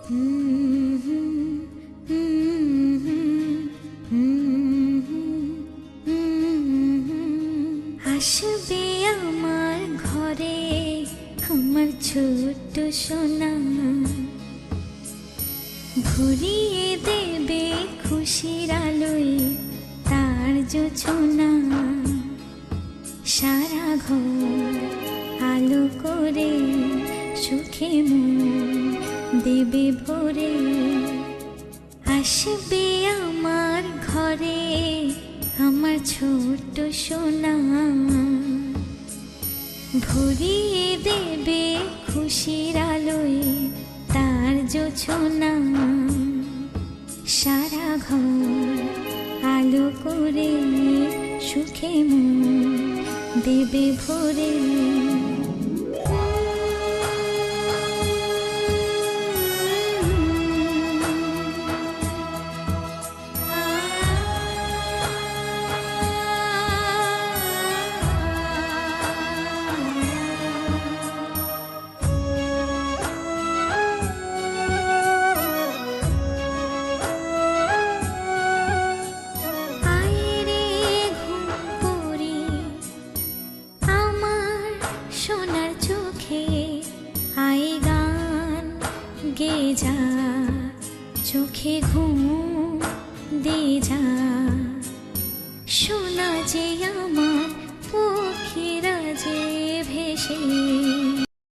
আসবে আমার ঘরে আমার ছোট্ট সোনা, ভরিয়ে দেবে খুশির আলোয় তার জোছনা। সারা ঘর আলো করে সুখে মন দেবে ভরে। আসবে আমার ঘরে আমার ছোট্ট সোনা, ভরিয়ে দেবে খুশির আলোয় তার জোছনা। সারা ঘর আলো করে সুখে মন দেবে ভরে। সোনার চোখে আয় গান গে যা, চোখে ঘুম দে যা। সোনা যে আমার পক্ষীরা যে ভেসে